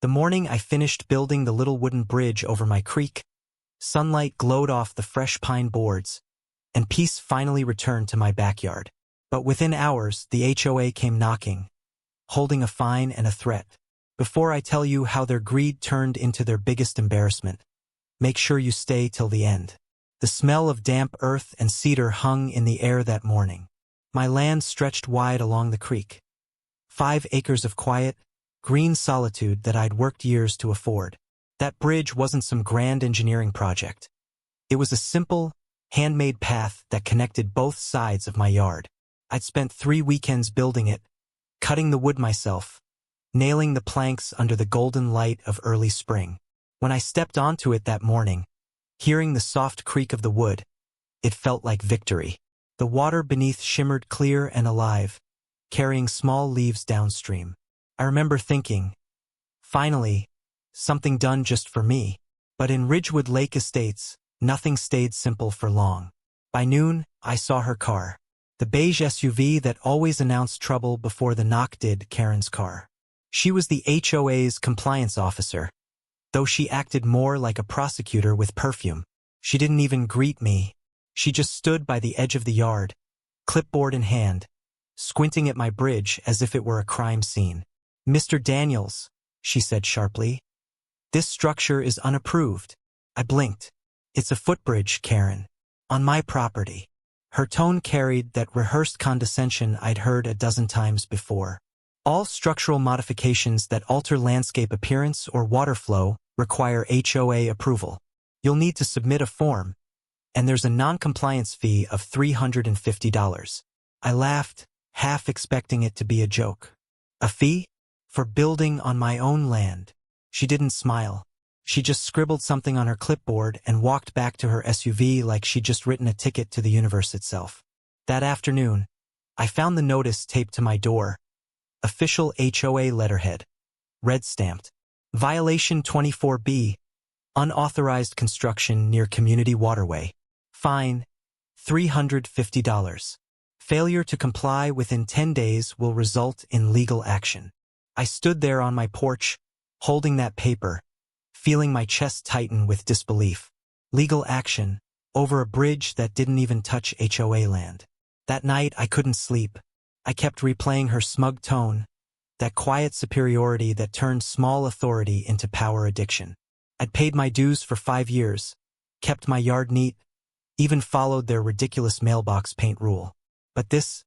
The morning I finished building the little wooden bridge over my creek, sunlight glowed off the fresh pine boards, and peace finally returned to my backyard. But within hours, the HOA came knocking, holding a fine and a threat. Before I tell you how their greed turned into their biggest embarrassment, make sure you stay till the end. The smell of damp earth and cedar hung in the air that morning. My land stretched wide along the creek. 5 acres of quiet, green solitude that I'd worked years to afford. That bridge wasn't some grand engineering project. It was a simple, handmade path that connected both sides of my yard. I'd spent 3 weekends building it, cutting the wood myself, nailing the planks under the golden light of early spring. When I stepped onto it that morning, hearing the soft creak of the wood, it felt like victory. The water beneath shimmered clear and alive, carrying small leaves downstream. I remember thinking, finally, something done just for me. But in Ridgewood Lake Estates, nothing stayed simple for long. By noon, I saw her car. The beige SUV that always announced trouble before the knock did, Karen's car. She was the HOA's compliance officer, though she acted more like a prosecutor with perfume. She didn't even greet me. She just stood by the edge of the yard, clipboard in hand, squinting at my bridge as if it were a crime scene. "Mr. Daniels," she said sharply, "this structure is unapproved." I blinked. "It's a footbridge, Karen. On my property." Her tone carried that rehearsed condescension I'd heard a dozen times before. "All structural modifications that alter landscape appearance or water flow require HOA approval. You'll need to submit a form, and there's a non-compliance fee of $350. I laughed, half expecting it to be a joke. "A fee? For building on my own land?" She didn't smile. She just scribbled something on her clipboard and walked back to her SUV like she'd just written a ticket to the universe itself. That afternoon, I found the notice taped to my door. Official HOA letterhead. Red stamped. Violation 24B. Unauthorized construction near community waterway. Fine, $350. Failure to comply within 10 days will result in legal action. I stood there on my porch, holding that paper, feeling my chest tighten with disbelief. Legal action, over a bridge that didn't even touch HOA land. That night I couldn't sleep. I kept replaying her smug tone, that quiet superiority that turned small authority into power addiction. I'd paid my dues for 5 years, kept my yard neat, even followed their ridiculous mailbox paint rule. But this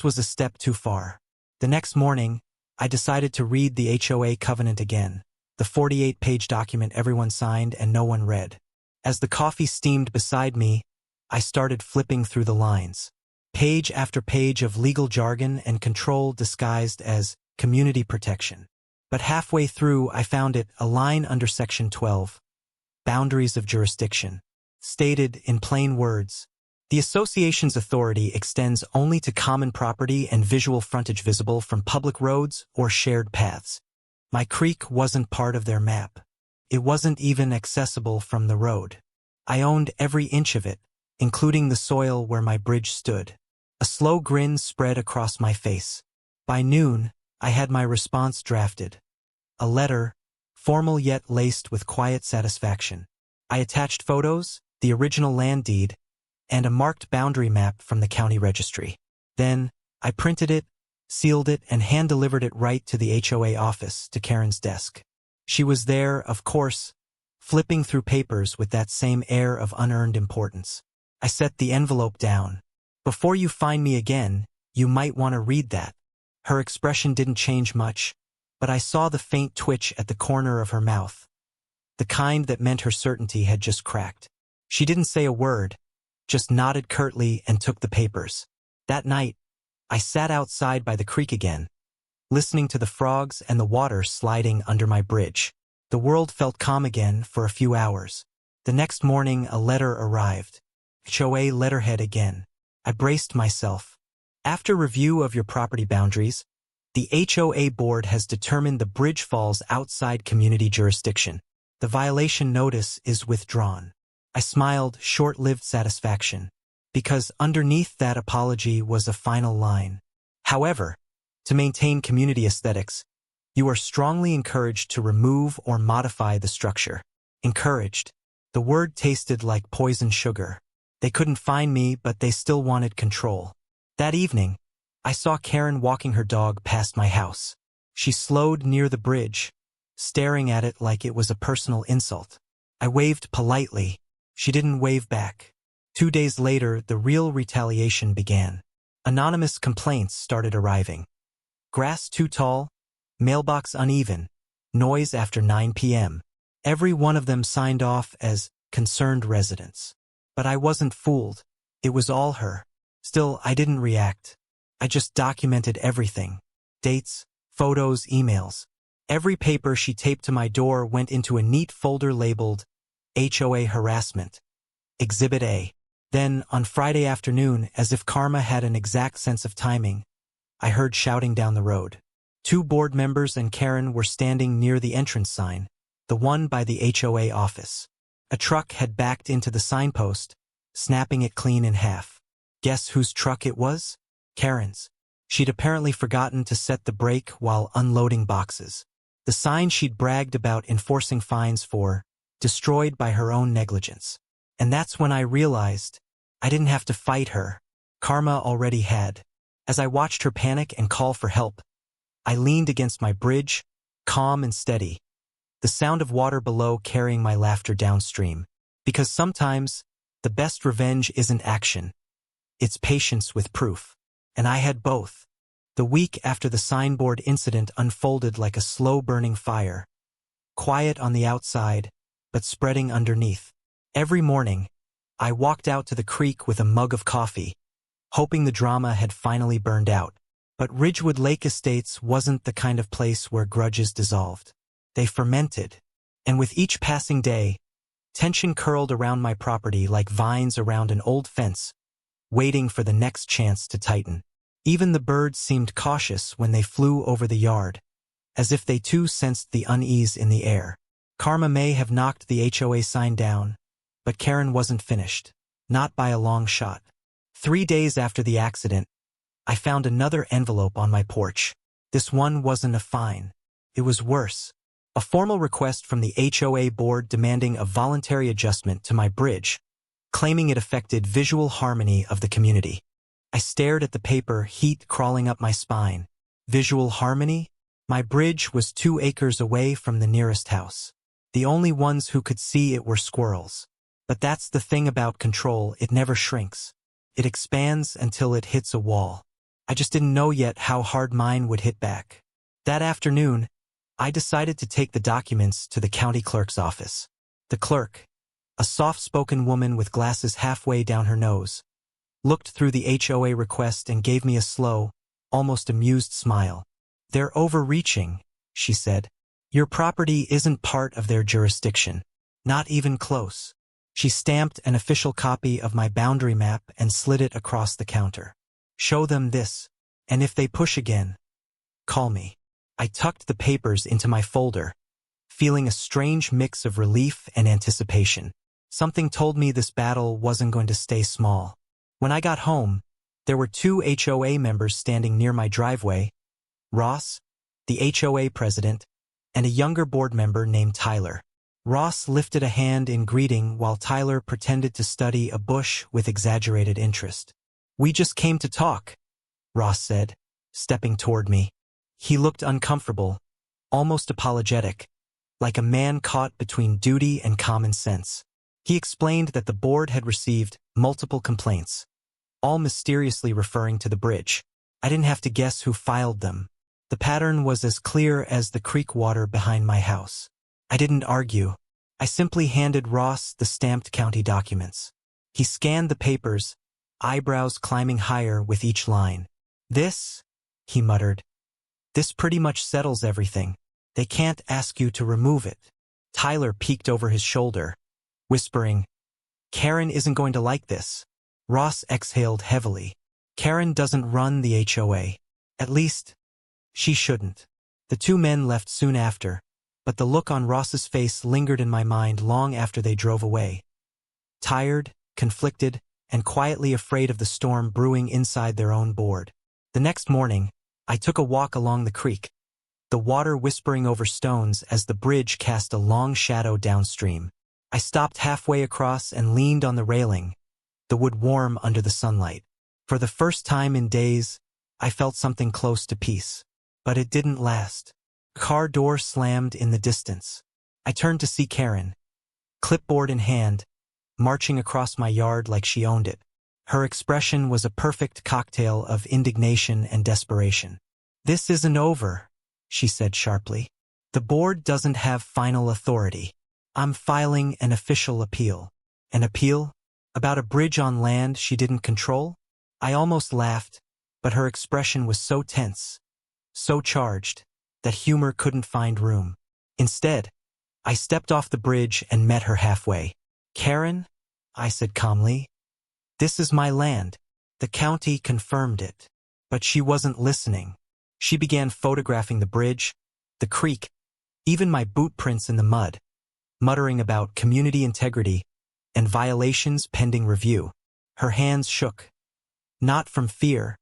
was a step too far. The next morning, I decided to read the HOA covenant again, the 48-page document everyone signed and no one read. As the coffee steamed beside me, I started flipping through the lines. Page after page of legal jargon and control disguised as community protection. But halfway through, I found it, a line under Section 12. Boundaries of jurisdiction. Stated in plain words, the association's authority extends only to common property and visual frontage visible from public roads or shared paths. My creek wasn't part of their map. It wasn't even accessible from the road. I owned every inch of it, including the soil where my bridge stood. A slow grin spread across my face. By noon, I had my response drafted. A letter, formal yet laced with quiet satisfaction. I attached photos, the original land deed, and a marked boundary map from the county registry. Then, I printed it, sealed it, and hand-delivered it right to the HOA office, to Karen's desk. She was there, of course, flipping through papers with that same air of unearned importance. I set the envelope down. "Before you find me again, you might want to read that." Her expression didn't change much, but I saw the faint twitch at the corner of her mouth, the kind that meant her certainty had just cracked. She didn't say a word, just nodded curtly and took the papers. That night, I sat outside by the creek again, listening to the frogs and the water sliding under my bridge. The world felt calm again for a few hours. The next morning, a letter arrived. HOA letterhead again. I braced myself. After review of your property boundaries, the HOA board has determined the bridge falls outside community jurisdiction. The violation notice is withdrawn. I smiled short-lived satisfaction, because underneath that apology was a final line. However, to maintain community aesthetics, You are strongly encouraged to remove or modify the structure. Encouraged. The word tasted like poison sugar. They couldn't find me, but they still wanted control. That evening, I saw Karen walking her dog past my house. She slowed near the bridge, staring at it like it was a personal insult. I waved politely. She didn't wave back. 2 days later, the real retaliation began. Anonymous complaints started arriving. Grass too tall, mailbox uneven, noise after 9 p.m. Every one of them signed off as concerned residents. But I wasn't fooled. It was all her. Still, I didn't react. I just documented everything. Dates, photos, emails. Every paper she taped to my door went into a neat folder labeled HOA Harassment, Exhibit A. Then, on Friday afternoon, as if karma had an exact sense of timing, I heard shouting down the road. 2 board members and Karen were standing near the entrance sign, the one by the HOA office. A truck had backed into the signpost, snapping it clean in half. Guess whose truck it was? Karen's. She'd apparently forgotten to set the brake while unloading boxes. The sign she'd bragged about enforcing fines for, destroyed by her own negligence. And that's when I realized I didn't have to fight her. Karma already had. As I watched her panic and call for help, I leaned against my bridge, calm and steady, the sound of water below carrying my laughter downstream. Because sometimes, the best revenge isn't action. It's patience with proof. And I had both. The week after the signboard incident unfolded like a slow-burning fire. Quiet on the outside, but spreading underneath. Every morning, I walked out to the creek with a mug of coffee, hoping the drama had finally burned out. But Ridgewood Lake Estates wasn't the kind of place where grudges dissolved. They fermented. And with each passing day, tension curled around my property like vines around an old fence, waiting for the next chance to tighten. Even the birds seemed cautious when they flew over the yard, as if they too sensed the unease in the air. Karma may have knocked the HOA sign down, but Karen wasn't finished. Not by a long shot. 3 days after the accident, I found another envelope on my porch. This one wasn't a fine. It was worse. A formal request from the HOA board demanding a voluntary adjustment to my bridge, claiming it affected visual harmony of the community. I stared at the paper, heat crawling up my spine. Visual harmony? My bridge was 2 acres away from the nearest house. The only ones who could see it were squirrels. But that's the thing about control, it never shrinks. It expands until it hits a wall. I just didn't know yet how hard mine would hit back. That afternoon, I decided to take the documents to the county clerk's office. The clerk, a soft-spoken woman with glasses halfway down her nose, looked through the HOA request and gave me a slow, almost amused smile. "They're overreaching," she said. "Your property isn't part of their jurisdiction. Not even close." She stamped an official copy of my boundary map and slid it across the counter. "Show them this, and if they push again, call me." I tucked the papers into my folder, feeling a strange mix of relief and anticipation. Something told me this battle wasn't going to stay small. When I got home, there were 2 HOA members standing near my driveway, Ross, the HOA president, and a younger board member named Tyler. Ross lifted a hand in greeting while Tyler pretended to study a bush with exaggerated interest. "We just came to talk," Ross said, stepping toward me. He looked uncomfortable, almost apologetic, like a man caught between duty and common sense. He explained that the board had received multiple complaints, all mysteriously referring to the bridge. I didn't have to guess who filed them. The pattern was as clear as the creek water behind my house. I didn't argue. I simply handed Ross the stamped county documents. He scanned the papers, eyebrows climbing higher with each line. "This," he muttered, "this pretty much settles everything. They can't ask you to remove it." Tyler peeked over his shoulder, whispering, "Karen isn't going to like this." Ross exhaled heavily. "Karen doesn't run the HOA. At least, she shouldn't." The 2 men left soon after, but the look on Ross's face lingered in my mind long after they drove away. Tired, conflicted, and quietly afraid of the storm brewing inside their own board. The next morning, I took a walk along the creek, the water whispering over stones as the bridge cast a long shadow downstream. I stopped halfway across and leaned on the railing, the wood warm under the sunlight. For the first time in days, I felt something close to peace. But it didn't last. Car door slammed in the distance. I turned to see Karen, clipboard in hand, marching across my yard like she owned it. Her expression was a perfect cocktail of indignation and desperation. "This isn't over," she said sharply. "The board doesn't have final authority. I'm filing an official appeal." An appeal? About a bridge on land she didn't control? I almost laughed, but her expression was so tense, so charged, that humor couldn't find room. Instead, I stepped off the bridge and met her halfway. "Karen," I said calmly, "this is my land." The county confirmed it. But she wasn't listening. She began photographing the bridge, the creek, even my boot prints in the mud, muttering about community integrity and violations pending review. Her hands shook, not from fear,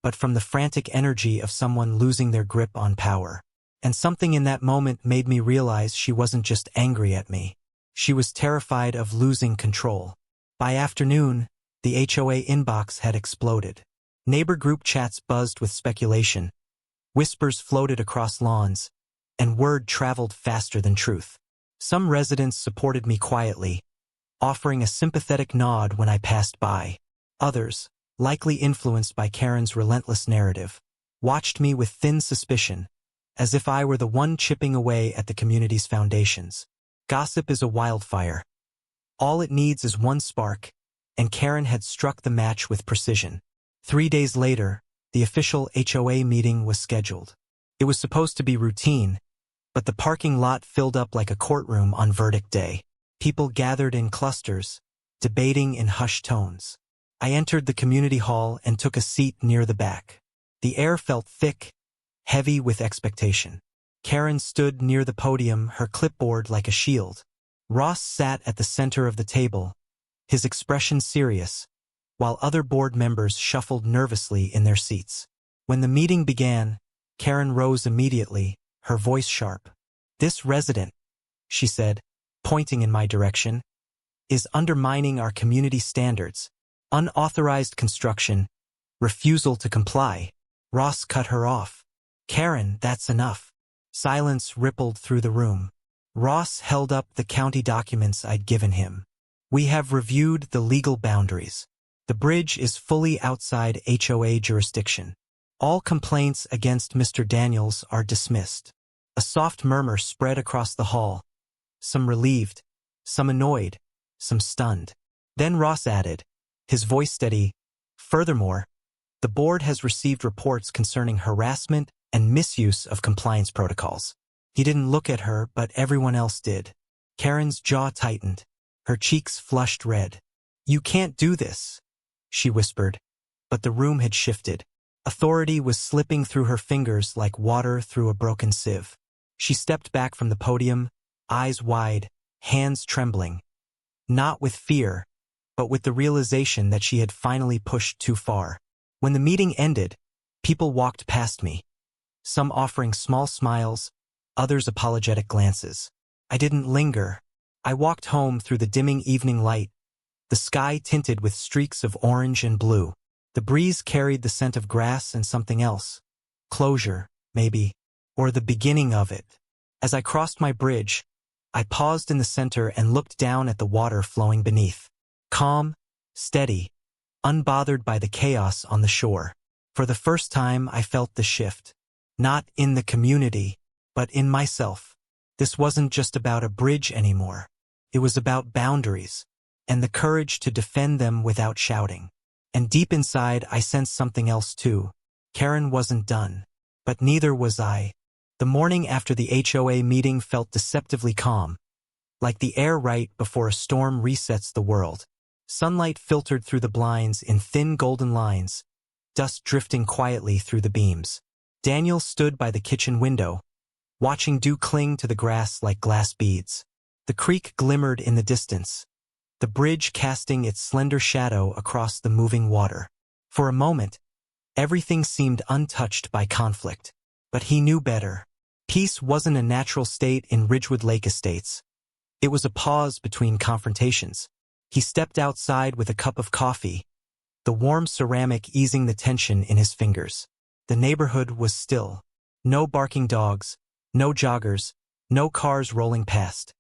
but from the frantic energy of someone losing their grip on power. And something in that moment made me realize she wasn't just angry at me. She was terrified of losing control. By afternoon, the HOA inbox had exploded. Neighbor group chats buzzed with speculation. Whispers floated across lawns, and word traveled faster than truth. Some residents supported me quietly, offering a sympathetic nod when I passed by. Others, likely influenced by Karen's relentless narrative, watched me with thin suspicion, as if I were the one chipping away at the community's foundations. Gossip is a wildfire. All it needs is one spark, and Karen had struck the match with precision. 3 days later, the official HOA meeting was scheduled. It was supposed to be routine, but the parking lot filled up like a courtroom on verdict day. People gathered in clusters, debating in hushed tones. I entered the community hall and took a seat near the back. The air felt thick, heavy with expectation. Karen stood near the podium, her clipboard like a shield. Ross sat at the center of the table, his expression serious, while other board members shuffled nervously in their seats. When the meeting began, Karen rose immediately, her voice sharp. "This resident," she said, pointing in my direction, "is undermining our community standards. Unauthorized construction, refusal to comply." Ross cut her off. "Karen, that's enough." Silence rippled through the room. Ross held up the county documents I'd given him. "We have reviewed the legal boundaries. The bridge is fully outside HOA jurisdiction. All complaints against Mr. Daniels are dismissed." A soft murmur spread across the hall, some relieved, some annoyed, some stunned. Then Ross added, his voice steady, "Furthermore, the board has received reports concerning harassment and misuse of compliance protocols." He didn't look at her, but everyone else did. Karen's jaw tightened, her cheeks flushed red. "You can't do this," she whispered, but the room had shifted. Authority was slipping through her fingers like water through a broken sieve. She stepped back from the podium, eyes wide, hands trembling. Not with fear, but with the realization that she had finally pushed too far. When the meeting ended, people walked past me, some offering small smiles, others apologetic glances. I didn't linger. I walked home through the dimming evening light, the sky tinted with streaks of orange and blue. The breeze carried the scent of grass and something else. Closure, maybe, or the beginning of it. As I crossed my bridge, I paused in the center and looked down at the water flowing beneath. Calm, steady, unbothered by the chaos on the shore. For the first time, I felt the shift. Not in the community, but in myself. This wasn't just about a bridge anymore. It was about boundaries, and the courage to defend them without shouting. And deep inside, I sensed something else too. Karen wasn't done, but neither was I. The morning after the HOA meeting felt deceptively calm, like the air right before a storm resets the world. Sunlight filtered through the blinds in thin golden lines, dust drifting quietly through the beams. Daniel stood by the kitchen window, watching dew cling to the grass like glass beads. The creek glimmered in the distance, the bridge casting its slender shadow across the moving water. For a moment, everything seemed untouched by conflict. But he knew better. Peace wasn't a natural state in Ridgewood Lake Estates. It was a pause between confrontations. He stepped outside with a cup of coffee, the warm ceramic easing the tension in his fingers. The neighborhood was still. No barking dogs, no joggers, no cars rolling past.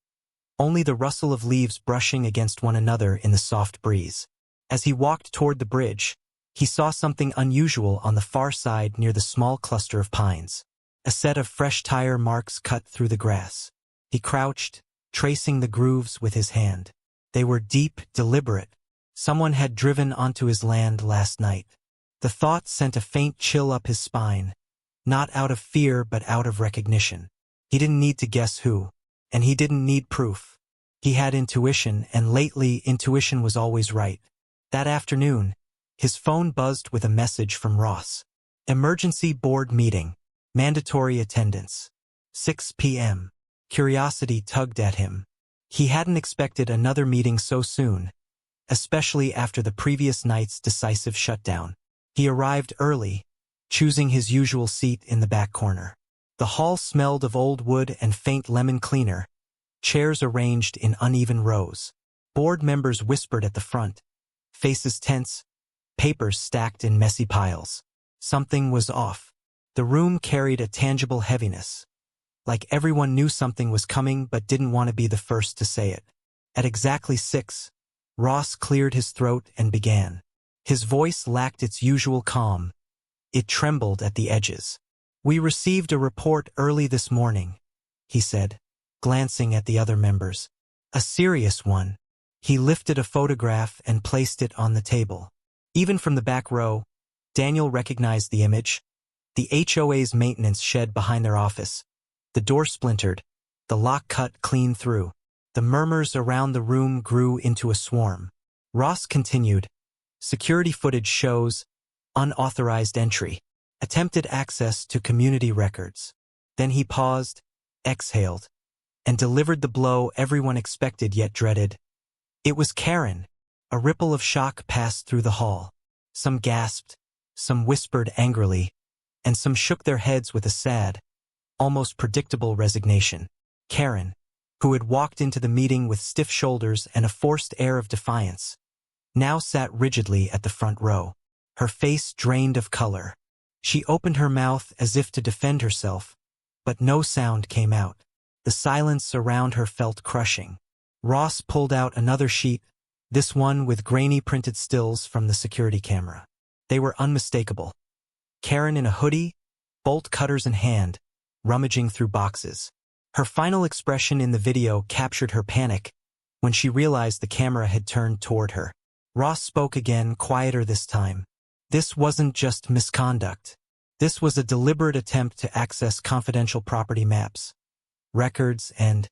Only the rustle of leaves brushing against one another in the soft breeze. As he walked toward the bridge, he saw something unusual on the far side near the small cluster of pines. A set of fresh tire marks cut through the grass. He crouched, tracing the grooves with his hand. They were deep, deliberate. Someone had driven onto his land last night. The thought sent a faint chill up his spine, not out of fear but out of recognition. He didn't need to guess who, and he didn't need proof. He had intuition, and lately intuition was always right. That afternoon, his phone buzzed with a message from Ross. Emergency board meeting. Mandatory attendance. 6 p.m. Curiosity tugged at him. He hadn't expected another meeting so soon, especially after the previous night's decisive shutdown. He arrived early, choosing his usual seat in the back corner. The hall smelled of old wood and faint lemon cleaner, chairs arranged in uneven rows. Board members whispered at the front, faces tense, papers stacked in messy piles. Something was off. The room carried a tangible heaviness, like everyone knew something was coming but didn't want to be the first to say it. At exactly 6, Ross cleared his throat and began. His voice lacked its usual calm. It trembled at the edges. "We received a report early this morning," he said, glancing at the other members. "A serious one." He lifted a photograph and placed it on the table. Even from the back row, Daniel recognized the image. The HOA's maintenance shed behind their office. The door splintered, the lock cut clean through. The murmurs around the room grew into a swarm. Ross continued. Security footage shows unauthorized entry, attempted access to community records. Then he paused, exhaled, and delivered the blow everyone expected yet dreaded. It was Karen. A ripple of shock passed through the hall. Some gasped, some whispered angrily, and some shook their heads with a sad, almost predictable resignation. Karen, who had walked into the meeting with stiff shoulders and a forced air of defiance, now sat rigidly at the front row, her face drained of color. She opened her mouth as if to defend herself, but no sound came out. The silence around her felt crushing. Ross pulled out another sheet, this one with grainy printed stills from the security camera. They were unmistakable. Karen in a hoodie, bolt cutters in hand, rummaging through boxes. Her final expression in the video captured her panic when she realized the camera had turned toward her. Ross spoke again, quieter this time. This wasn't just misconduct. This was a deliberate attempt to access confidential property maps, records, and...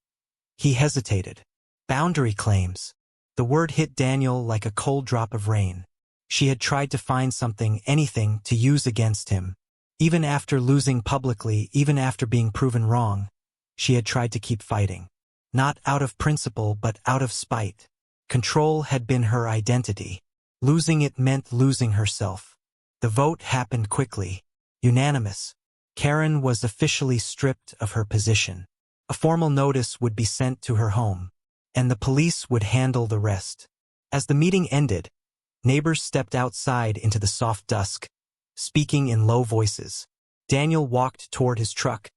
He hesitated. Boundary claims. The word hit Daniel like a cold drop of rain. She had tried to find something, anything, to use against him. Even after losing publicly, even after being proven wrong, she had tried to keep fighting. Not out of principle, but out of spite. Control had been her identity. Losing it meant losing herself. The vote happened quickly. Unanimous. Karen was officially stripped of her position. A formal notice would be sent to her home, and the police would handle the rest. As the meeting ended, neighbors stepped outside into the soft dusk, speaking in low voices. Daniel walked toward his truck,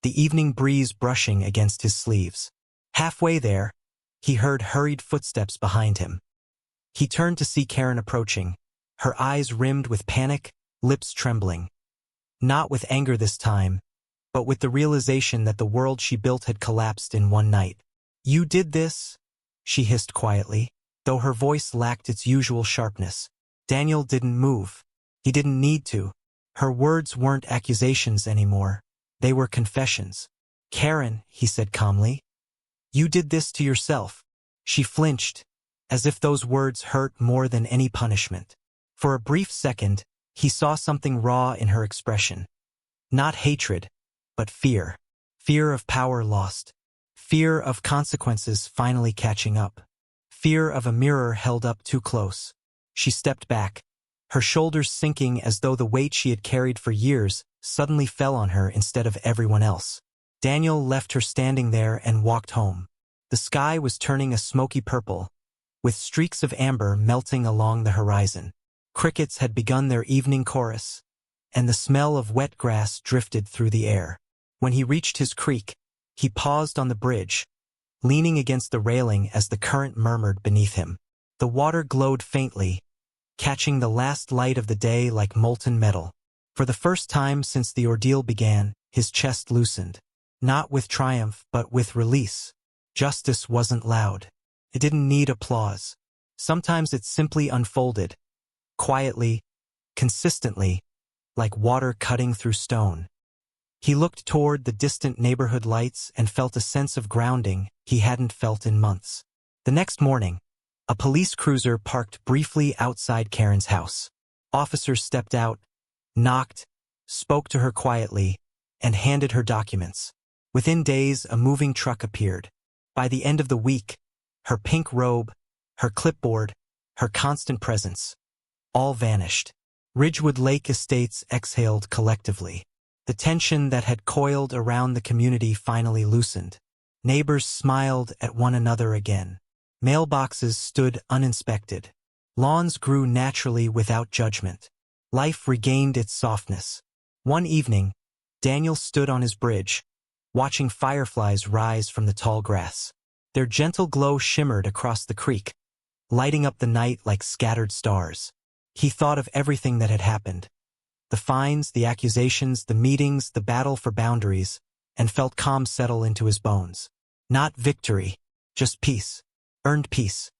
the evening breeze brushing against his sleeves. Halfway there, he heard hurried footsteps behind him. He turned to see Karen approaching, her eyes rimmed with panic, lips trembling. Not with anger this time, but with the realization that the world she built had collapsed in one night. "You did this?" she hissed quietly, though her voice lacked its usual sharpness. Daniel didn't move. He didn't need to. Her words weren't accusations anymore. They were confessions. "Karen," he said calmly, "you did this to yourself." She flinched, as if those words hurt more than any punishment. For a brief second, he saw something raw in her expression. Not hatred, but fear. Fear of power lost. Fear of consequences finally catching up. Fear of a mirror held up too close. She stepped back, her shoulders sinking as though the weight she had carried for years suddenly fell on her instead of everyone else. Daniel left her standing there and walked home. The sky was turning a smoky purple, with streaks of amber melting along the horizon. Crickets had begun their evening chorus, and the smell of wet grass drifted through the air. When he reached his creek, he paused on the bridge, leaning against the railing as the current murmured beneath him. The water glowed faintly, catching the last light of the day like molten metal. For the first time since the ordeal began, his chest loosened. Not with triumph, but with release. Justice wasn't loud. It didn't need applause. Sometimes it simply unfolded, quietly, consistently, like water cutting through stone. He looked toward the distant neighborhood lights and felt a sense of grounding he hadn't felt in months. The next morning, a police cruiser parked briefly outside Karen's house. Officers stepped out, knocked, spoke to her quietly, and handed her documents. Within days, a moving truck appeared. By the end of the week, her pink robe, her clipboard, her constant presence, all vanished. Ridgewood Lake Estates exhaled collectively. The tension that had coiled around the community finally loosened. Neighbors smiled at one another again. Mailboxes stood uninspected. Lawns grew naturally without judgment. Life regained its softness. One evening, Daniel stood on his bridge, watching fireflies rise from the tall grass. Their gentle glow shimmered across the creek, lighting up the night like scattered stars. He thought of everything that had happened. The fines, the accusations, the meetings, the battle for boundaries, and felt calm settle into his bones. Not victory, just peace. Earned peace.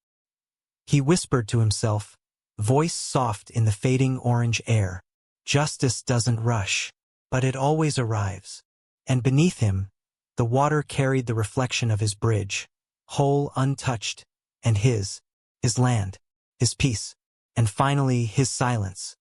He whispered to himself, voice soft in the fading orange air. Justice doesn't rush, but it always arrives. And beneath him, the water carried the reflection of his bridge, whole, untouched, and his land, his peace, and finally his silence.